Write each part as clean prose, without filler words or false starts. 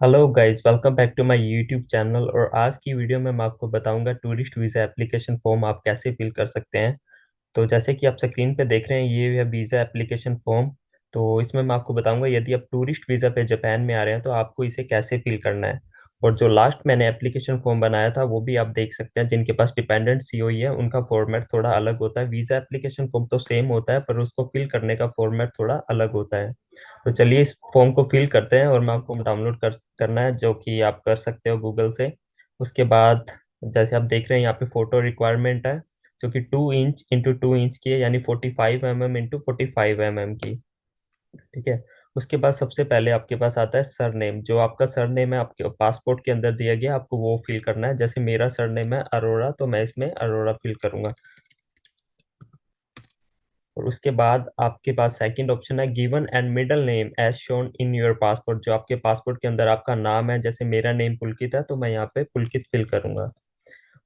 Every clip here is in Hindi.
Hello guys, welcome back to my YouTube channel. और आज की वीडियो में मैं आपको बताऊंगा टूरिस्ट वीज़ा एप्लीकेशन फॉर्म आप कैसे फिल कर सकते हैं। तो जैसे कि आप स्क्रीन पे देख रहे हैं, ये है वीज़ा एप्लीकेशन फॉर्म। तो इसमें मैं आपको बताऊंगा यदि आप टूरिस्ट वीज़ा पे जापान में आ रहे हैं तो आपको इसे कैसे फिल करना है। और जो लास्ट मैंने एप्लीकेशन फॉर्म बनाया था वो भी आप देख सकते हैं। जिनके पास डिपेंडेंट सीओई है उनका फॉर्मेट थोड़ा अलग होता है। वीज़ा एप्लीकेशन फॉर्म तो सेम होता है पर उसको फिल करने का फॉर्मेट थोड़ा अलग होता है। तो चलिए इस फॉर्म को फिल करते हैं और मैं आपको डाउनलोड करना है, जो कि आप कर सकते हो गूगल से। उसके बाद जैसे आप देख रहे हैं यहाँ पे फोटो रिक्वायरमेंट है, जो कि 2 इंच इंटू 2 इंच की है, यानी 45 mm इंटू 45 mm की। ठीक है। उसके बाद सबसे पहले आपके पास आता है सरनेम। जो आपका सरनेम है आपके पासपोर्ट के अंदर दिया गया, आपको वो फिल करना है। जैसे मेरा सरनेम है अरोड़ा, तो मैं इसमें अरोड़ा फिल करूंगा। और उसके बाद आपके पास सेकंड ऑप्शन है given and middle name as shown in your passport. जो आपके पासपोर्ट के अंदर आपका नाम है, जैसे मेरा नेम पुलकित है तो मैं यहाँ पे पुलकित फिल करूंगा।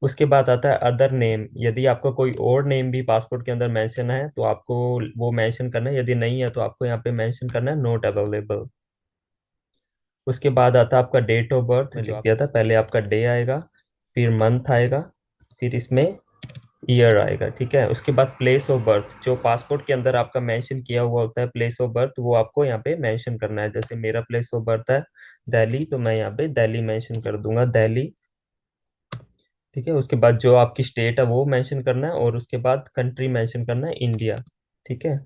उसके बाद आता है अदर नेम। यदि आपका कोई और नेम भी पासपोर्ट के अंदर मेंशन है तो आपको वो मेंशन करना है, यदि नहीं है तो आपको यहाँ पे मेंशन करना है नॉट अवेलेबल। उसके बाद आता है आपका डेट ऑफ बर्थ। जो दिया था पहले आपका डे आएगा, फिर मंथ आएगा, फिर इसमें ईयर आएगा। ठीक है। उसके बाद प्लेस ऑफ बर्थ, जो पासपोर्ट के अंदर आपका मेंशन किया हुआ होता है प्लेस ऑफ बर्थ, वो आपको यहाँ पे मेंशन करना है। जैसे मेरा प्लेस ऑफ बर्थ है दिल्ली, तो मैं यहाँ पे दिल्ली मेंशन कर दूंगा, दिल्ली। ठीक है। उसके बाद जो आपकी स्टेट है वो मेंशन करना है, और उसके बाद कंट्री मेंशन करना है इंडिया। ठीक है।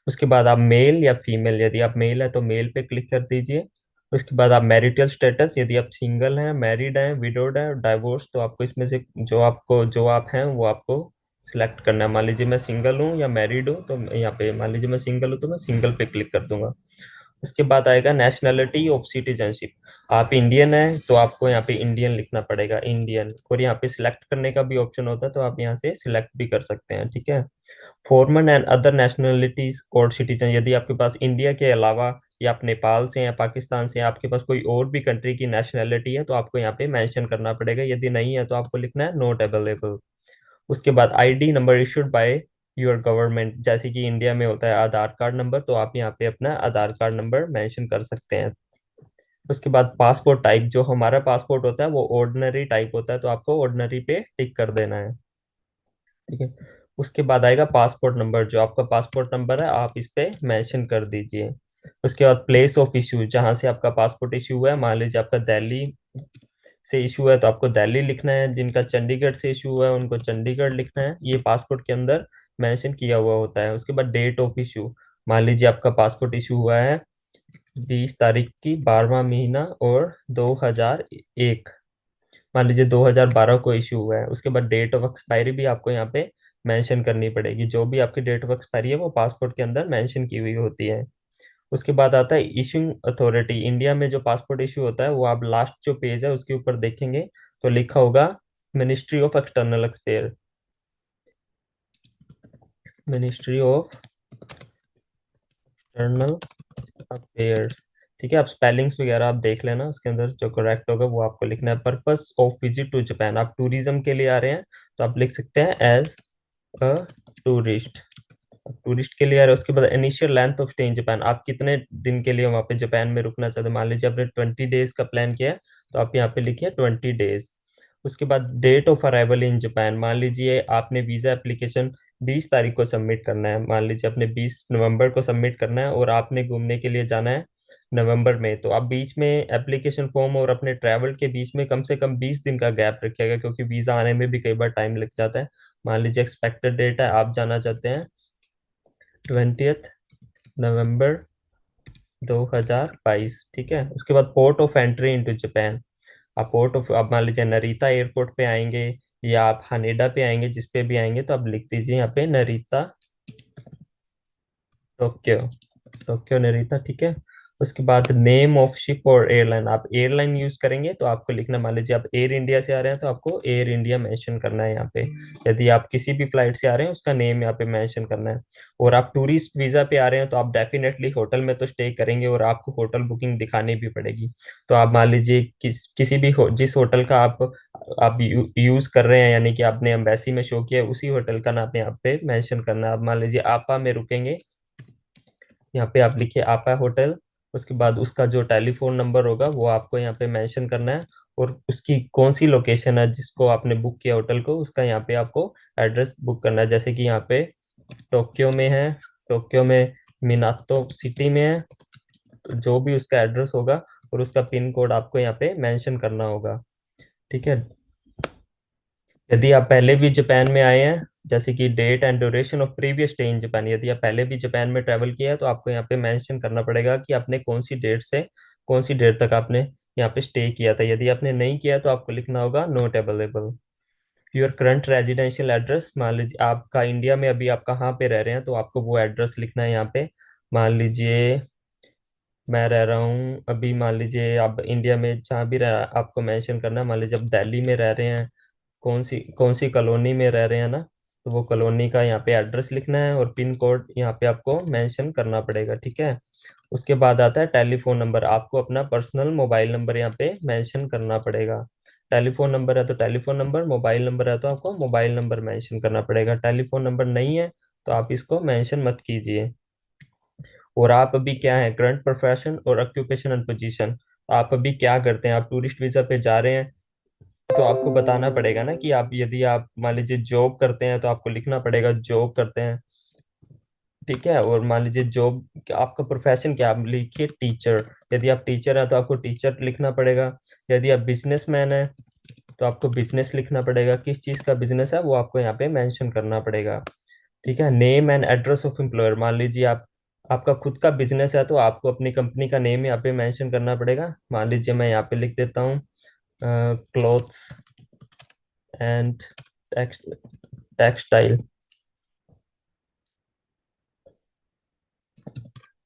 उसके बाद आप मेल या फीमेल, यदि आप मेल है तो मेल पे क्लिक कर दीजिए। उसके बाद आप मैरिटल स्टेटस, यदि आप सिंगल हैं, मैरिड हैं, विडोड हैं, डाइवोर्स, तो आपको इसमें से जो आप हैं वो आपको सिलेक्ट करना है। मान लीजिए मैं सिंगल हूँ या मैरिड हूँ, तो यहाँ पे मान लीजिए मैं सिंगल हूँ तो मैं सिंगल पे क्लिक कर दूंगा। उसके बाद आएगा नेशनैलिटी ऑफ सिटीजनशिप। आप इंडियन हैं तो आपको यहाँ पे इंडियन लिखना पड़ेगा, इंडियन। और यहाँ पे सिलेक्ट करने का भी ऑप्शन होता है, तो आप यहाँ से सिलेक्ट भी कर सकते हैं। ठीक है। फॉरेन एंड अदर नेशनलिटीज और सिटीजन, यदि आपके पास इंडिया के अलावा या आप नेपाल से या पाकिस्तान से या आपके पास कोई और भी कंट्री की नेशनैलिटी है तो आपको यहाँ पे मेंशन करना पड़ेगा। यदि नहीं है तो आपको लिखना है नॉट अवेलेबल। उसके बाद ID number issued by your government. जैसे कि इंडिया में होता है आधार कार्ड नंबर, तो आप यहाँ पे अपना आधार कार्ड नंबर मेंशन कर सकते हैं। उसके बाद पासपोर्ट टाइप, जो हमारा पासपोर्ट होता है वो ऑर्डिनरी टाइप होता है, तो आपको ऑर्डिनरी पे टिक कर देना है। ठीक है। उसके बाद आएगा पासपोर्ट नंबर। जो आपका पासपोर्ट नंबर है आप इस पे मेंशन कर दीजिए। उसके बाद प्लेस ऑफ इशू, जहां से आपका पासपोर्ट इशू हुआ है, मान लीजिए आपका दिल्ली से इशू है तो आपको दिल्ली लिखना है। जिनका चंडीगढ़ से इशू हुआ है उनको चंडीगढ़ लिखना है। ये पासपोर्ट के अंदर मेंशन किया हुआ होता है। उसके बाद डेट ऑफ इशू, मान लीजिए आपका पासपोर्ट इशू हुआ है 20 तारीख की 12वां महीना और 2001, मान लीजिए 2012 को इशू हुआ है। उसके बाद डेट ऑफ एक्सपायरी भी आपको यहाँ पे मेंशन करनी पड़ेगी। जो भी आपकी डेट ऑफ एक्सपायरी है वो पासपोर्ट के अंदर मेंशन की हुई होती है। उसके बाद आता है इशूइंग अथॉरिटी। इंडिया में जो पासपोर्ट इशू होता है वो आप लास्ट जो पेज है उसके ऊपर देखेंगे तो लिखा होगा ministry of external affair, ministry of external affairs. ठीक है। आप स्पेलिंग्स वगैरह आप देख लेना, उसके अंदर जो करेक्ट होगा वो आपको लिखना है। Purpose of visit to Japan, आप टूरिज्म के लिए आ रहे हैं तो आप लिख सकते हैं एज अ टूरिस्ट, टूरिस्ट के लिए आ रहे हैं। उसके बाद initial length of stay in Japan, आप कितने दिन के लिए वहाँ पे जापान में रुकना चाहते हैं। मान लीजिए आपने 20 डेज का प्लान किया है तो आप यहाँ पे लिखिए 20 डेज। उसके बाद date of arrival in Japan, मान लीजिए आपने वीजा एप्लीकेशन 20 तारीख को सबमिट करना है, मान लीजिए आपने 20 नवंबर को सबमिट करना है और आपने घूमने के लिए जाना है नवंबर में, तो आप बीच में एप्लीकेशन फॉर्म और अपने ट्रैवल के बीच में कम से कम 20 दिन का गैप रखिएगा, क्योंकि वीजा आने में भी कई बार टाइम लग जाता है। मान लीजिए एक्सपेक्टेड डेट है आप जाना चाहते हैं 20 नवंबर 2022। ठीक है। उसके बाद port of entry into Japan, आप मान लीजिए नरीता एयरपोर्ट पे आएंगे या आप हानेडा पे आएंगे, जिस पे भी आएंगे तो आप लिख दीजिए यहाँ पे नरीता टोक्यो, टोक्यो नरीता। ठीक है। उसके बाद नेम ऑफ शिप और एयरलाइन, आप एयरलाइन यूज करेंगे तो आपको लिखना, मान लीजिए आप एयर इंडिया से आ रहे हैं तो आपको एयर इंडिया मेंशन करना है यहाँ पे। यदि आप किसी भी फ्लाइट से आ रहे हैं उसका नेम यहाँ पे मेंशन करना है। और आप टूरिस्ट वीजा पे आ रहे हैं तो आप डेफिनेटली होटल में तो स्टे करेंगे और आपको होटल बुकिंग दिखानी भी पड़ेगी। तो आप मान लीजिए किसी भी जिस होटल का आप यूज कर रहे हैं, यानी कि आपने एम्बेसी में शो किया है, उसी होटल का नाम यहाँ पे मेंशन करना है। आप मान लीजिए आपा में रुकेंगे, यहाँ पे आप लिखिए आपा होटल, उसके बाद उसका जो टेलीफोन नंबर होगा वो आपको यहाँ पे मेंशन करना है, और उसकी कौन सी लोकेशन है जिसको आपने बुक किया होटल को, उसका यहाँ पे आपको एड्रेस बुक करना है। जैसे कि यहाँ पे टोक्यो में है, टोक्यो में मिनातो सिटी में है, तो जो भी उसका एड्रेस होगा और उसका पिन कोड आपको यहाँ पे मेंशन करना होगा। ठीक है। यदि आप पहले भी जापान में आए हैं, जैसे कि date and duration of previous stay in Japan, यदि आप पहले भी जापान में ट्रैवल किया है तो आपको यहाँ पे मेंशन करना पड़ेगा कि आपने कौन सी डेट से कौन सी डेट तक आपने यहाँ पे स्टे किया था। यदि आपने नहीं किया तो आपको लिखना होगा not available. Your current residential address, मान लीजिए आपका इंडिया में अभी आप कहाँ पे रह रहे हैं तो आपको वो एड्रेस लिखना है यहाँ पे। मान लीजिए मैं रह रहा हूँ अभी, मान लीजिए आप इंडिया में जहाँ भी रह आपको मेंशन करना है। मान लीजिए आप दिल्ली में रह रहे हैं, कौन सी कॉलोनी में रह रहे हैं ना, तो वो कॉलोनी का यहाँ पे एड्रेस लिखना है और पिन कोड यहाँ पे आपको मेंशन करना पड़ेगा। ठीक है। उसके बाद आता है टेलीफोन नंबर, आपको अपना पर्सनल मोबाइल नंबर यहाँ पे मेंशन करना पड़ेगा। टेलीफोन नंबर है तो टेलीफोन नंबर, मोबाइल नंबर है तो आपको मोबाइल नंबर मेंशन करना पड़ेगा। टेलीफोन नंबर नहीं है तो आप इसको मेंशन मत कीजिए। और आप अभी क्या है, करंट प्रोफेशन और ऑक्यूपेशन एंड पोजीशन, आप अभी क्या करते हैं, आप टूरिस्ट वीजा पे जा रहे हैं तो आपको बताना पड़ेगा ना कि आप, यदि आप मान लीजिए जॉब करते हैं तो आपको लिखना पड़ेगा जॉब करते हैं। ठीक है। और मान लीजिए जॉब आपका प्रोफेशन क्या, आप लिखिए टीचर, यदि आप टीचर हैं तो आपको टीचर लिखना पड़ेगा। यदि आप बिजनेसमैन हैं तो आपको बिजनेस लिखना पड़ेगा, किस चीज़ का बिजनेस है वो आपको यहाँ पे मेंशन करना पड़ेगा। ठीक है। Name and address of employer, मान लीजिए आप, आपका खुद का बिजनेस है तो आपको अपनी कंपनी का नेम यहाँ पे मेंशन करना पड़ेगा। मान लीजिए मैं यहाँ पे लिख देता हूँ क्लोथ्स एंड टेक्सटाइल,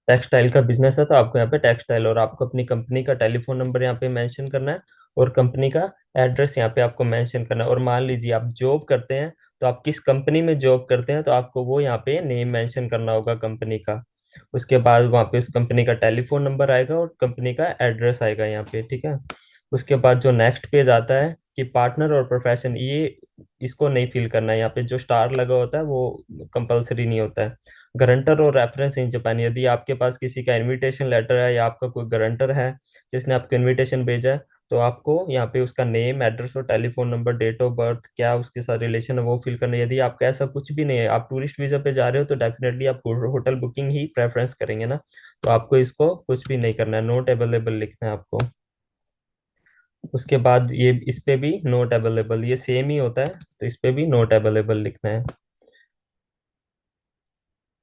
टेक्सटाइल का बिजनेस है तो आपको यहाँ पे टेक्सटाइल, और आपको अपनी कंपनी का टेलीफोन नंबर यहाँ पे मेंशन करना है और कंपनी का एड्रेस यहाँ पे आपको मेंशन करना है। और मान लीजिए आप जॉब करते हैं तो आप किस कंपनी में जॉब करते हैं तो आपको वो यहाँ पे नेम मेंशन करना होगा कंपनी का। उसके बाद वहाँ पे उस कंपनी का टेलीफोन नंबर आएगा और कंपनी का एड्रेस आएगा यहाँ पे। ठीक है। उसके बाद जो नेक्स्ट पेज आता है कि पार्टनर और प्रोफेशन, ये इसको नहीं फिल करना है, यहाँ पे जो स्टार लगा होता है वो कंपलसरी नहीं होता है। गारंटर और रेफरेंस इन जापान, यदि आपके पास किसी का इनविटेशन लेटर है या आपका कोई गारंटर है जिसने आपको इनविटेशन भेजा है तो आपको यहाँ पे उसका नेम, एड्रेस और telephone number, date of birth, क्या उसके साथ रिलेशन है वो फिल करना है। यदि आपका ऐसा कुछ भी नहीं है, आप टूरिस्ट वीजा पे जा रहे हो तो डेफिनेटली आप होटल बुकिंग ही प्रेफरेंस करेंगे ना, तो आपको इसको कुछ भी नहीं करना है, नोट अवेलेबल लिखना है आपको। उसके बाद ये इस पे भी नोट अवेलेबल, ये सेम ही होता है तो इस पे भी नोट अवेलेबल लिखना है।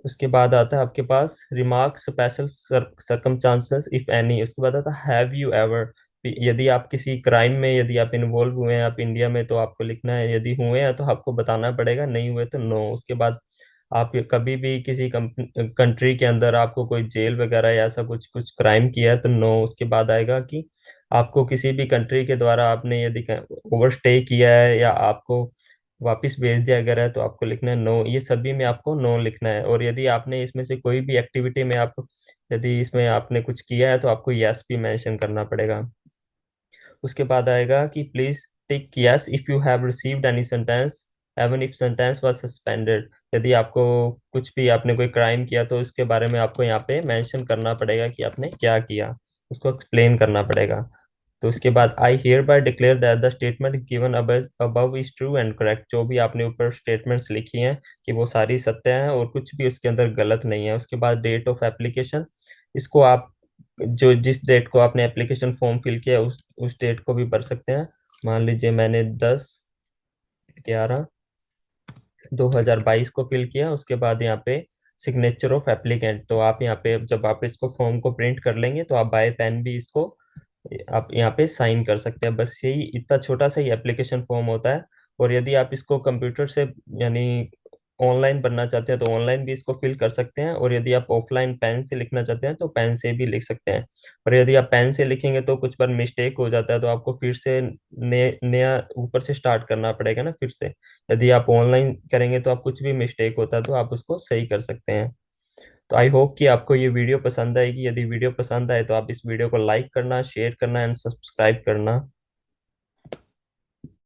उसके बाद आता है आपके पास remark special circumstances if any, उसके बाद आता है हैव यू एवर, यदि आप किसी क्राइम में यदि आप इन्वॉल्व हुए हैं आप इंडिया में तो आपको लिखना है, यदि हुए हैं तो आपको बताना पड़ेगा, नहीं हुए तो नो। उसके बाद आप कभी भी किसी कंट्री के अंदर आपको कोई जेल वगैरह या ऐसा कुछ कुछ क्राइम किया है तो नो। उसके बाद आएगा कि आपको किसी भी कंट्री के द्वारा आपने यदि ओवर स्टे किया है या आपको वापस भेज दिया अगर है तो आपको लिखना है नो, ये सभी में आपको नो लिखना है। और यदि आपने इसमें से कोई भी एक्टिविटी में आप, यदि इसमें आपने कुछ किया है तो आपको यस भी मेंशन करना पड़ेगा। उसके बाद आएगा कि please tick yes if you have received any sentence even if sentence was suspended, यदि आपको कुछ भी आपने कोई क्राइम किया तो उसके बारे में आपको यहाँ पे मेंशन करना पड़ेगा कि आपने क्या किया, उसको एक्सप्लेन करना पड़ेगा। तो उसके बाद I hear bye declare that the statement given above is true and correct, जो भी आपने ऊपर स्टेटमेंट्स लिखी हैं कि वो सारी सत्य हैं और कुछ भी उसके अंदर गलत नहीं है। उसके बाद डेट ऑफ एप्लीकेशन, इसको आप जो जिस डेट को आपने एप्लीकेशन फॉर्म फिल किया उस डेट को भी भर सकते हैं। मान लीजिए मैंने 10/11/2022 को फिल किया। उसके बाद यहाँ पे सिग्नेचर ऑफ एप्लीकेंट, तो आप यहाँ पे जब आप इसको फॉर्म को प्रिंट कर लेंगे तो आप बाय पेन भी इसको आप यहाँ पे साइन कर सकते हैं। बस यही इतना छोटा सा ही एप्लीकेशन फॉर्म होता है। और यदि आप इसको कंप्यूटर से यानी ऑनलाइन बनना चाहते हैं तो ऑनलाइन भी इसको फिल कर सकते हैं, और यदि आप ऑफलाइन पेन से लिखना चाहते हैं तो पेन से भी लिख सकते हैं। और यदि आप पेन से लिखेंगे तो कुछ बार मिस्टेक हो जाता है तो आपको फिर से नया ऊपर से स्टार्ट करना पड़ेगा ना फिर से। यदि आप ऑनलाइन करेंगे तो आप कुछ भी मिस्टेक होता है तो आप उसको सही कर सकते हैं। तो आई होप कि आपको ये वीडियो पसंद आएगी। यदि वीडियो पसंद आए तो आप इस वीडियो को लाइक करना, शेयर करना एंड सब्सक्राइब करना।